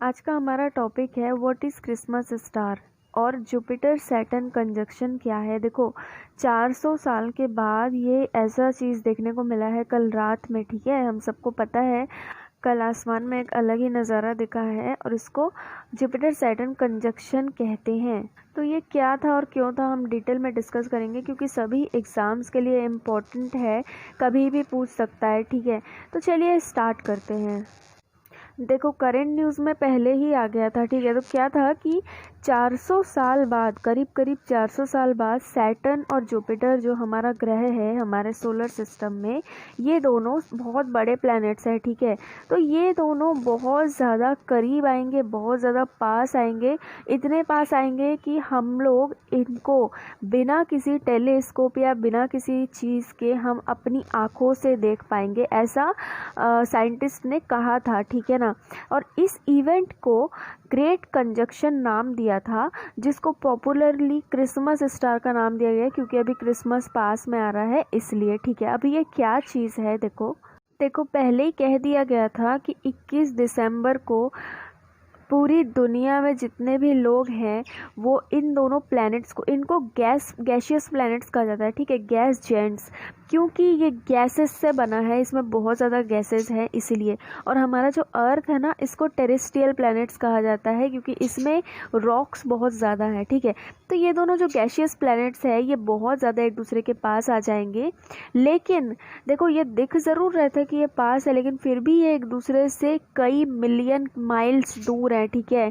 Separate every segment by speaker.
Speaker 1: आज का हमारा टॉपिक है व्हाट इज़ क्रिसमस स्टार और जुपिटर सैटर्न कंजक्शन क्या है। देखो 400 साल के बाद ये ऐसा चीज़ देखने को मिला है कल रात में। ठीक है, हम सबको पता है कल आसमान में एक अलग ही नज़ारा दिखा है और इसको जुपिटर सैटर्न कंजक्शन कहते हैं। तो ये क्या था और क्यों था हम डिटेल में डिस्कस करेंगे, क्योंकि सभी एग्ज़ाम्स के लिए इम्पोर्टेंट है, कभी भी पूछ सकता है। ठीक है, तो चलिए स्टार्ट करते हैं। देखो करंट न्यूज़ में पहले ही आ गया था। ठीक है, तो क्या था कि 400 साल बाद, करीब 400 साल बाद सैटर्न और जुपिटर जो हमारा ग्रह है हमारे सोलर सिस्टम में, ये दोनों बहुत बड़े प्लैनेट्स हैं। ठीक है, तो ये दोनों बहुत ज़्यादा करीब आएंगे, बहुत ज़्यादा पास आएंगे, इतने पास आएंगे कि हम लोग इनको बिना किसी टेलीस्कोप या बिना किसी चीज़ के हम अपनी आँखों से देख पाएंगे, ऐसा साइंटिस्ट ने कहा था। ठीक है ना, और इस इवेंट को ग्रेट कंजक्शन नाम दिया था, जिसको पॉपुलरली क्रिसमस स्टार का नाम दिया गया क्योंकि अभी क्रिसमस पास में आ रहा है इसलिए। ठीक है, अभी ये क्या चीज़ है, देखो पहले ही कह दिया गया था कि 21 दिसंबर को पूरी दुनिया में जितने भी लोग हैं वो इन दोनों प्लैनेट्स को, इनको गैशियस प्लैनेट्स कहा जाता है। ठीक है, गैस जेंट्स, क्योंकि ये गैसेस से बना है, इसमें बहुत ज़्यादा गैसेस हैं इसलिए। और हमारा जो अर्थ है ना, इसको टेरेस्ट्रियल प्लैनेट्स कहा जाता है क्योंकि इसमें रॉक्स बहुत ज़्यादा है। ठीक है, तो ये दोनों जो गैशियस प्लैनेट्स है ये बहुत ज़्यादा एक दूसरे के पास आ जाएंगे, लेकिन देखो ये दिख ज़रूर रहा था कि ये पास है, लेकिन फिर भी ये एक दूसरे से कई मिलियन माइल्स दूर है। ठीक है,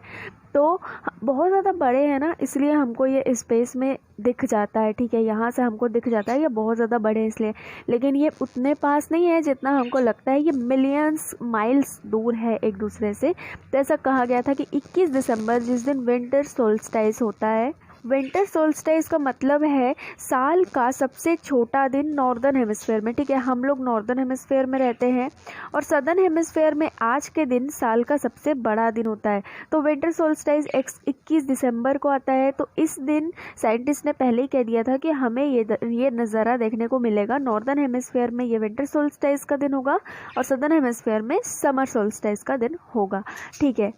Speaker 1: तो बहुत ज़्यादा बड़े हैं ना, इसलिए हमको ये स्पेस में दिख जाता है। ठीक है, यहाँ से हमको दिख जाता है ये बहुत ज़्यादा बड़े हैं इसलिए, लेकिन ये उतने पास नहीं है जितना हमको लगता है, ये मिलियंस माइल्स दूर है एक दूसरे से। तो ऐसा कहा गया था कि 21 दिसंबर जिस दिन विंटर सोल्स्टाइस होता है, विंटर सोल्स्टाइस का मतलब है साल का सबसे छोटा दिन नॉर्दर्न हेमिस्फेयर में। ठीक है, हम लोग नॉर्दर्न हेमिस्फेयर में रहते हैं और सदर्न हेमिस्फेयर में आज के दिन साल का सबसे बड़ा दिन होता है। तो विंटर सोल्स्टाइस 21 दिसंबर को आता है। तो इस दिन साइंटिस्ट ने पहले ही कह दिया था कि हमें ये नज़ारा देखने को मिलेगा। नॉर्दर्न हेमिस्फेयर में ये विंटर सोल्स्टाइस का दिन होगा और सदर्न हेमिस्फेयर में समर सोल्स्टाइस का दिन होगा। ठीक है,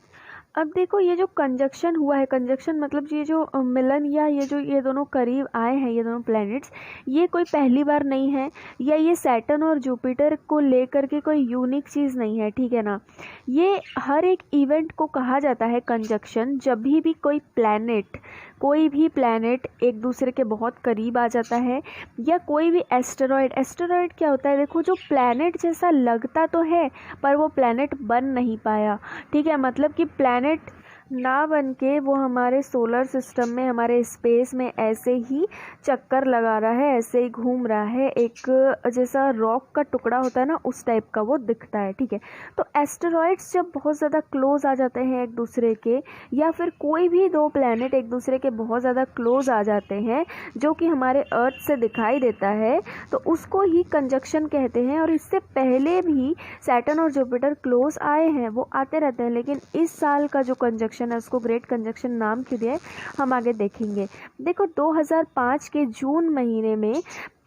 Speaker 1: अब देखो ये जो कंजक्शन हुआ है, कंजक्शन मतलब ये जो मिलन या ये दोनों करीब आए हैं, ये दोनों प्लैनेट्स, ये कोई पहली बार नहीं है, या ये सैटर्न और जुपिटर को लेकर के कोई यूनिक चीज़ नहीं है। ठीक है ना, ये हर एक इवेंट को कहा जाता है कंजक्शन जब भी कोई भी प्लैनेट एक दूसरे के बहुत करीब आ जाता है, या कोई भी एस्टेरॉयड क्या होता है, देखो जो प्लैनेट जैसा लगता तो है पर वो प्लैनेट बन नहीं पाया। ठीक है, मतलब कि प्लैनेट ना बन के वो हमारे सोलर सिस्टम में, हमारे स्पेस में ऐसे ही चक्कर लगा रहा है, ऐसे ही घूम रहा है, एक जैसा रॉक का टुकड़ा होता है ना उस टाइप का वो दिखता है। ठीक है, तो एस्टेरॉइड्स जब बहुत ज़्यादा क्लोज आ जाते हैं एक दूसरे के, या फिर कोई भी दो प्लैनेट एक दूसरे के बहुत ज़्यादा क्लोज आ जाते हैं जो कि हमारे अर्थ से दिखाई देता है, तो उसको ही कंजक्शन कहते हैं। और इससे पहले भी सैटर्न और जुपिटर क्लोज आए हैं, वो आते रहते हैं, लेकिन इस साल का जो कंजक्शन है उसको ग्रेट कंजक्शन नाम क्यों दिया है हम आगे देखेंगे। देखो 2005 के जून महीने में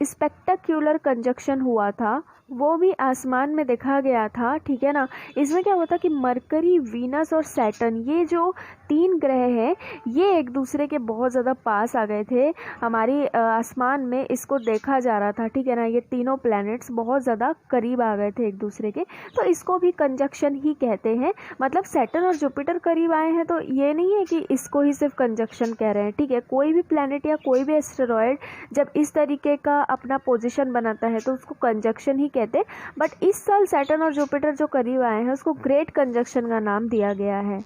Speaker 1: स्पेक्टाक्यूलर कंजक्शन हुआ था, वो भी आसमान में देखा गया था। ठीक है ना, इसमें क्या हुआ था कि मरकरी, वीनस और सैटर्न, ये जो 3 ग्रह हैं ये एक दूसरे के बहुत ज़्यादा पास आ गए थे हमारी आसमान में, इसको देखा जा रहा था। ठीक है ना, ये तीनों प्लैनेट्स बहुत ज़्यादा करीब आ गए थे एक दूसरे के, तो इसको भी कंजक्शन ही कहते हैं। मतलब सैटर्न और जुपिटर करीब आए हैं तो ये नहीं है कि इसको ही सिर्फ कंजक्शन कह रहे हैं। ठीक है, कोई भी प्लैनेट या कोई भी एस्टेरॉयड जब इस तरीके का अपना पोजीशन बनाता है तो उसको कंजक्शन ही कहते हैं। बट इस साल सैटर्न और जुपिटर जो करीब आए हैं उसको ग्रेट कंजक्शन का नाम दिया गया है।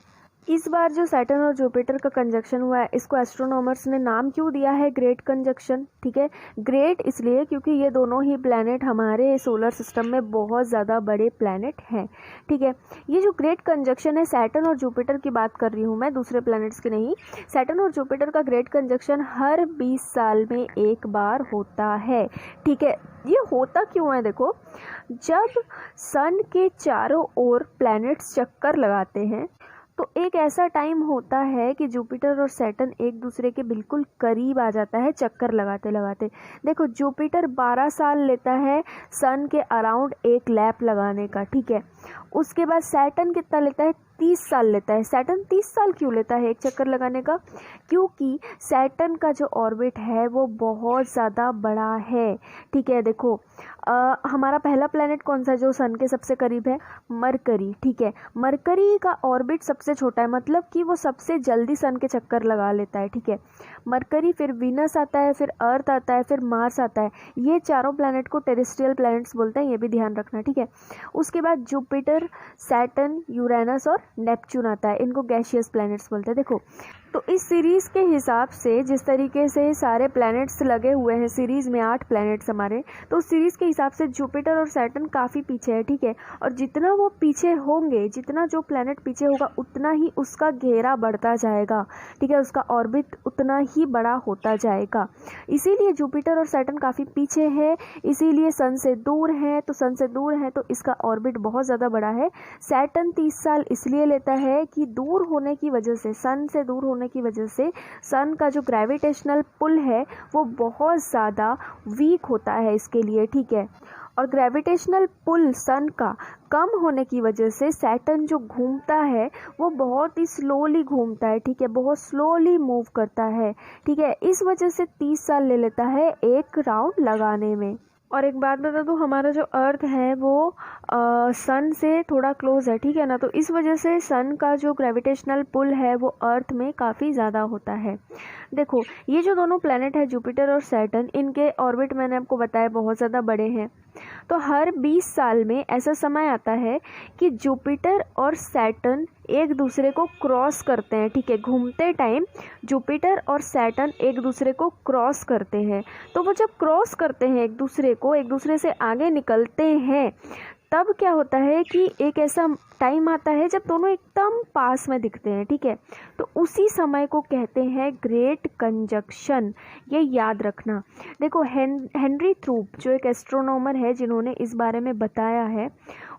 Speaker 1: इस बार जो सैटर्न और जुपिटर का कंजक्शन हुआ है इसको एस्ट्रोनॉमर्स ने नाम क्यों दिया है ग्रेट कंजक्शन। ठीक है, ग्रेट इसलिए क्योंकि ये दोनों ही प्लैनेट हमारे सोलर सिस्टम में बहुत ज़्यादा बड़े प्लैनेट हैं। ठीक है, ये जो ग्रेट कंजक्शन है, सैटर्न और जुपिटर की बात कर रही हूँ मैं, दूसरे प्लैनेट्स की नहीं। सैटर्न और जुपिटर का ग्रेट कंजक्शन हर 20 साल में एक बार होता है। ठीक है, ये होता क्यों है, देखो जब सन के चारों ओर प्लैनेट्स चक्कर लगाते हैं तो एक ऐसा टाइम होता है कि जुपिटर और सैटर्न एक दूसरे के बिल्कुल करीब आ जाता है चक्कर लगाते लगाते। देखो जुपिटर 12 साल लेता है सन के अराउंड एक लैप लगाने का। ठीक है, उसके बाद सैटर्न कितना लेता है, 30 साल लेता है। सैटर्न 30 साल क्यों लेता है एक चक्कर लगाने का? क्योंकि सैटर्न का जो ऑर्बिट है वो बहुत ज़्यादा बड़ा है। ठीक है, देखो हमारा पहला प्लैनेट कौन सा है जो सन के सबसे करीब है? मरकरी। ठीक है, मरकरी का ऑर्बिट सबसे छोटा है, मतलब कि वो सबसे जल्दी सन के चक्कर लगा लेता है। ठीक है, मरकरी, फिर वीनस आता है, फिर अर्थ आता है, फिर मार्स आता है। ये चारों प्लैनेट को टेरेस्ट्रियल प्लैनेट्स बोलते हैं, ये भी ध्यान रखना। ठीक है, उसके बाद जुपिटर, सैटर्न, यूरेनस और नेपच्यून आता है। इनको गैसियस प्लैनेट्स बोलते हैं। देखो तो इस सीरीज़ के हिसाब से जिस तरीके से सारे प्लैनेट्स लगे हुए हैं, सीरीज़ में 8 प्लैनेट्स हमारे, तो उस सीरीज़ के हिसाब से जुपिटर और सैटर्न काफ़ी पीछे है। ठीक है, और जितना वो पीछे होंगे, जितना जो प्लैनेट पीछे होगा उतना ही उसका घेरा बढ़ता जाएगा। ठीक है, उसका ऑर्बिट उतना ही बड़ा होता जाएगा। इसीलिए जुपिटर और सैटर्न काफ़ी पीछे है, इसीलिए सन से दूर है। तो सन से दूर है तो इसका ऑर्बिट बहुत ज़्यादा बड़ा है। सैटर्न 30 साल इसलिए लेता है कि दूर होने की वजह से, सन से दूर होने की वजह से सन का जो ग्रेविटेशनल पुल है वो बहुत ज़्यादा वीक होता है इसके लिए। ठीक है, और ग्रेविटेशनल पुल सन का कम होने की वजह से सैटर्न जो घूमता है वो बहुत ही स्लोली घूमता है। ठीक है, बहुत स्लोली मूव करता है। ठीक है, इस वजह से 30 साल ले लेता है एक राउंड लगाने में। और एक बात बता दूँ, हमारा जो अर्थ है वो सन से थोड़ा क्लोज है। ठीक है ना, तो इस वजह से सन का जो ग्रेविटेशनल पुल है वो अर्थ में काफ़ी ज़्यादा होता है। देखो ये जो दोनों प्लैनेट है जुपिटर और सैटर्न, इनके ऑर्बिट मैंने आपको बताया बहुत ज़्यादा बड़े हैं। तो हर 20 साल में ऐसा समय आता है कि जुपिटर और सैटर्न एक दूसरे को क्रॉस करते हैं। ठीक है, घूमते टाइम जुपिटर और सैटर्न एक दूसरे को क्रॉस करते हैं। तो वो जब क्रॉस करते हैं एक दूसरे से आगे निकलते हैं, तब क्या होता है कि एक ऐसा टाइम आता है जब दोनों एकदम पास में दिखते हैं। ठीक है, तो उसी समय को कहते हैं ग्रेट कंजक्शन। ये याद रखना। देखो हेनरी थ्रूप जो एक एस्ट्रोनॉमर है जिन्होंने इस बारे में बताया है,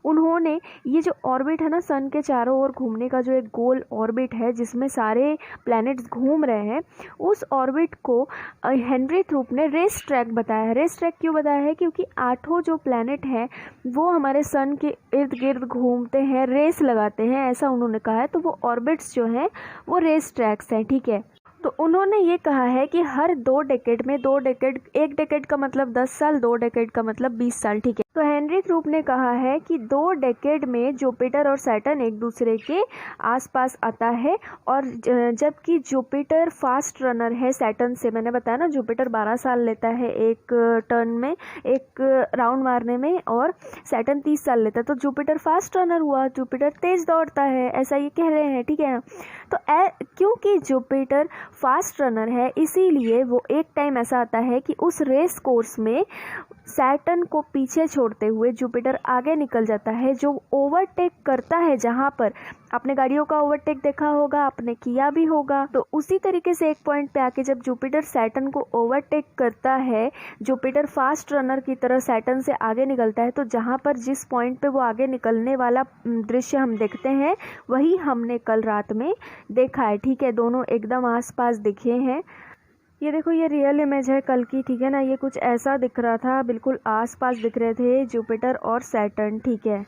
Speaker 1: उन्होंने ये जो ऑर्बिट है ना सन के चारों ओर घूमने का जो एक गोल ऑर्बिट है जिसमें सारे प्लैनेट्स घूम रहे हैं, उस ऑर्बिट को हेनरी थ्रूप ने रेस ट्रैक बताया है। रेस ट्रैक क्यों बताया है? क्योंकि 8 जो प्लैनेट हैं वो हमारे सन के इर्द गिर्द घूमते हैं, रेस लगाते हैं, ऐसा उन्होंने कहा है। तो वो ऑर्बिट्स जो हैं वो रेस ट्रैक्स हैं। ठीक है, तो उन्होंने ये कहा है कि हर 2 डेकेड में, 2 डेकेड, 1 डेकेड का मतलब 10 साल, 2 डेकेड का मतलब 20 साल। ठीक है, तो हेनरी थ्रूप ने कहा है कि 2 डेकेड में जुपिटर और सैटर्न एक दूसरे के आसपास आता है, और जबकि जुपिटर फास्ट रनर है सैटर्न से। मैंने बताया ना जुपिटर 12 साल लेता है एक टर्न में, एक राउंड मारने में, और सैटर्न 30 साल लेता है। तो जुपिटर फास्ट रनर हुआ, जुपिटर तेज दौड़ता है, ऐसा ये कह रहे हैं। ठीक है, तो क्योंकि जुपिटर फास्ट रनर है इसीलिए वो एक टाइम ऐसा आता है कि उस रेस कोर्स में सैटर्न को पीछे छोड़ते हुए जुपिटर आगे निकल जाता है, जो ओवरटेक करता है। जहाँ पर आपने गाड़ियों का ओवरटेक देखा होगा, आपने किया भी होगा, तो उसी तरीके से एक पॉइंट पे आके जब जुपिटर सैटर्न को ओवरटेक करता है, जुपिटर फास्ट रनर की तरह सैटर्न से आगे निकलता है, तो जहाँ पर जिस पॉइंट पे वो आगे निकलने वाला दृश्य हम देखते हैं वही हमने कल रात में देखा है। ठीक है, दोनों एकदम आसपास दिखे हैं। ये देखो ये रियल इमेज है कल की। ठीक है ना, ये कुछ ऐसा दिख रहा था, बिल्कुल आसपास दिख रहे थे जुपिटर और सैटर्न। ठीक है,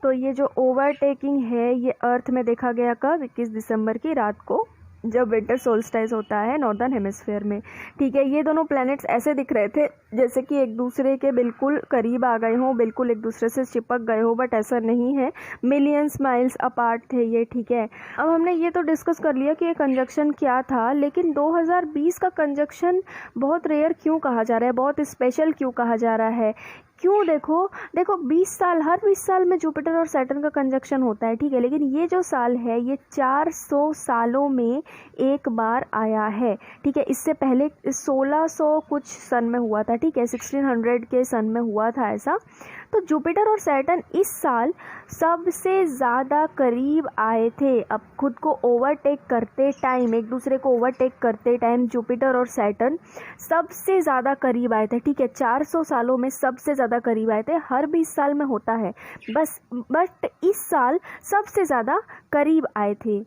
Speaker 1: तो ये जो ओवरटेकिंग है ये अर्थ में देखा गया कब? 21 दिसंबर की रात को, जब विंटर सोल्स्टाइस होता है नॉर्दर्न हेमिस्फीयर में। ठीक है, ये दोनों प्लैनेट्स ऐसे दिख रहे थे जैसे कि एक दूसरे के बिल्कुल करीब आ गए हों, बिल्कुल एक दूसरे से चिपक गए हो, बट ऐसा नहीं है, मिलियंस माइल्स अपार्ट थे ये। ठीक है, अब हमने ये तो डिस्कस कर लिया कि ये कंजक्शन क्या था, लेकिन 2020 का कंजक्शन बहुत रेयर क्यों कहा जा रहा है, बहुत स्पेशल क्यों कहा जा रहा है? क्यों? देखो 20 साल, हर 20 साल में जुपिटर और सैटर्न का कंजक्शन होता है। ठीक है, लेकिन ये जो साल है ये 400 सालों में एक बार आया है। ठीक है, इससे पहले 1600 कुछ सन में हुआ था। ठीक है, 1600 के सन में हुआ था ऐसा। तो जुपिटर और सैटर्न इस साल सबसे ज़्यादा करीब आए थे। अब खुद को ओवरटेक करते टाइम, एक दूसरे को ओवरटेक करते टाइम जुपिटर और सैटर्न सबसे ज़्यादा करीब आए थे। ठीक है, 400 सालों में सबसे ज़्यादा करीब आए थे। हर 20 साल में होता है बस, बट इस साल सबसे ज़्यादा करीब आए थे।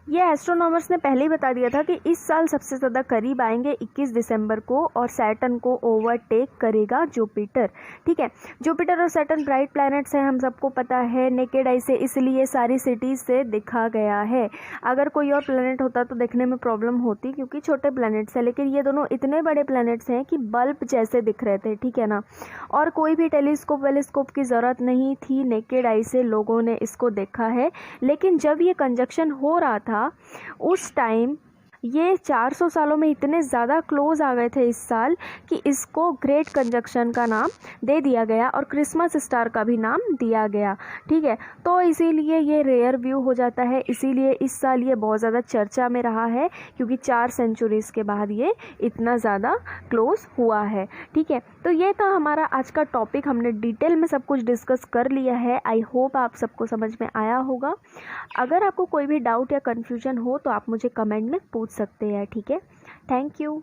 Speaker 1: ये एस्ट्रोनॉमर्स ने पहले ही बता दिया था कि इस साल सबसे ज़्यादा करीब आएंगे 21 दिसंबर को, और सैटर्न को ओवरटेक करेगा जुपिटर। ठीक है, जुपिटर और सैटर्न ब्राइट प्लैनेट्स हैं, हम सबको पता है, नेकेड आई से इसलिए सारी सिटीज़ से दिखा गया है। अगर कोई और प्लैनेट होता तो देखने में प्रॉब्लम होती, क्योंकि छोटे प्लैनेट्स हैं, लेकिन ये दोनों इतने बड़े प्लैनेट्स हैं कि बल्ब जैसे दिख रहे थे। ठीक है ना, और कोई भी टेलीस्कोप की ज़रूरत नहीं थी, नेकेड आई से लोगों ने इसको देखा है। लेकिन जब ये कंजक्शन हो रहा था उस टाइम ये 400 सालों में इतने ज़्यादा क्लोज आ गए थे इस साल कि इसको ग्रेट कंजक्शन का नाम दे दिया गया और क्रिसमस स्टार का भी नाम दिया गया। ठीक है, तो इसीलिए ये रेयर व्यू हो जाता है, इसीलिए इस साल ये बहुत ज़्यादा चर्चा में रहा है, क्योंकि 4 सेंचुरीज़ के बाद ये इतना ज़्यादा क्लोज हुआ है। ठीक है, तो ये था हमारा आज का टॉपिक, हमने डिटेल में सब कुछ डिस्कस कर लिया है। आई होप आप सबको समझ में आया होगा। अगर आपको कोई भी डाउट या कन्फ्यूजन हो तो आप मुझे कमेंट में पूछ सकते हैं। ठीक है, थैंक यू।